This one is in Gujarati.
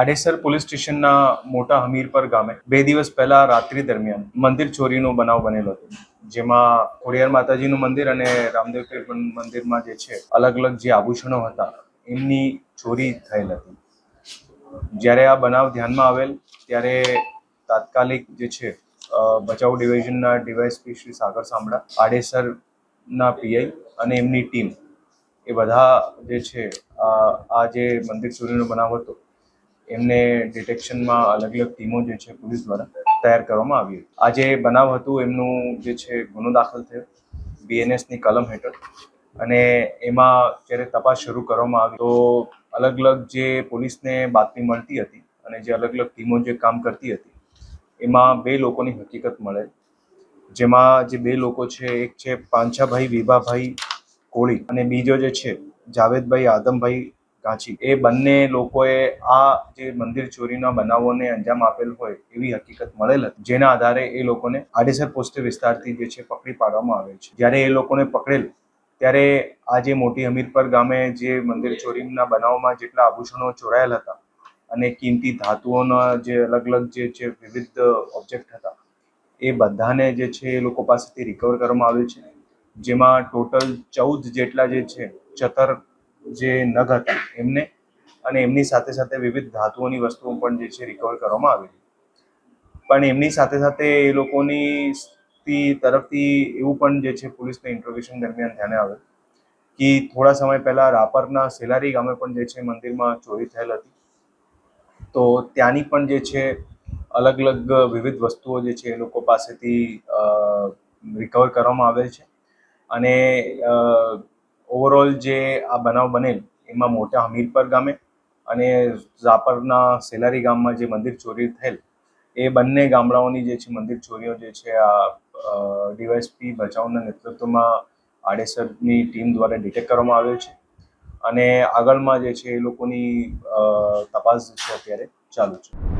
આડેસર પોલીસ સ્ટેશનના મોટા હમીરપર ગામે 2 દિવસ પહેલા રાત્રિ દરમિયાન મંદિર ચોરીનો બનાવ બનેલો હતો, જેમાં ખોડિયાર માતાજીનું મંદિર અને રામદેવ પીર મંદિરમાં જે છે અલગ અલગ જે આભૂષણો હતા એમની ચોરી થયેલ હતી. જ્યારે આ બનાવ ધ્યાનમાં આવેલ ત્યારે તાત્કાલિક જે છે બચાવ ડિવિઝનના ડીવાયએસપી શ્રી સાગર સાંભળા, આડેસરના પીઆઈ અને એમની ટીમ એ બધા જે છે આ જે મંદિર ચોરીનો બનાવ હતો એમને ડિટેક્શનમાં અલગ અલગ ટીમો જે છે પોલીસ દ્વારા તૈયાર કરવામાં આવી હતી. આ જે બનાવ હતું એમનું જે છે ગુનો દાખલ થયો બીએનએસની કલમ હેઠળ, અને એમાં જ્યારે તપાસ શરૂ કરવામાં આવી તો અલગ અલગ જે પોલીસને બાતમી મળતી હતી અને જે અલગ અલગ ટીમો જે કામ કરતી હતી એમાં 2 લોકોની હકીકત મળે, જેમાં જે 2 લોકો છે એક છે પાંછાભાઈ વિભાભાઈ કોળી અને બીજો જે છે જાવેદભાઈ આદમભાઈ ગાંચી. એ બંને લોકોએ આ જે મંદિર ચોરીના બનાવોને અંજામ આપેલ હોય એવી હકીકત મળેલ હતી, જેના આધારે એ લોકોને આડેસર પોસ્ટ વિસ્તારથી જે છે પકડી પાડવામાં આવેલ છે. જ્યારે એ લોકોને પકડેલ ત્યારે આ જે મોટી હમીરપર ગામે જે મંદિર ચોરીના બનાવમાં જેટલા આભૂષણો ચોરાયેલ હતા અને કિંમતી ધાતુઓના જે અલગ અલગ જે છે વિવિધ ઓબ્જેક્ટ હતા એ બધાને જે છે એ લોકો પાસેથી રિકવર કરવામાં આવ્યું છે, જેમાં ટોટલ 14 જેટલા જે છે ચતર જે નગ હતા એમને અને એમની સાથે સાથે વિવિધ ધાતુઓની વસ્તુઓ પણ જે છે રિકવર કરવામાં આવેલી. પણ એમની સાથે સાથે એ લોકોની તરફથી એવું પણ જે છે પોલીસને ઇન્ટ્રોગેશન દરમિયાન ધ્યાને આવે કે થોડા સમય પહેલા રાપરના સેલારી ગામે પણ જે છે મંદિરમાં ચોરી થયેલ હતી, તો ત્યાંની પણ જે છે અલગ અલગ વિવિધ વસ્તુઓ જે છે એ લોકો પાસેથી રિકવર કરવામાં આવેલ છે. અને ઓવરઓલ જે આ બનાવ બનેલ એમાં મોટા હમીરપર ગામે અને રાપરના સેલારી ગામમાં જે મંદિર ચોરી થયેલ એ બંને ગામડાઓની જે છે મંદિર ચોરીઓ જે છે આ ડીવાયએસપી બચાવના નેતૃત્વમાં આડેસરની ટીમ દ્વારા ડિટેક્ટ કરવામાં આવ્યો છે અને આગળમાં જે છે એ લોકોની તપાસ જે છે અત્યારે ચાલુ છે.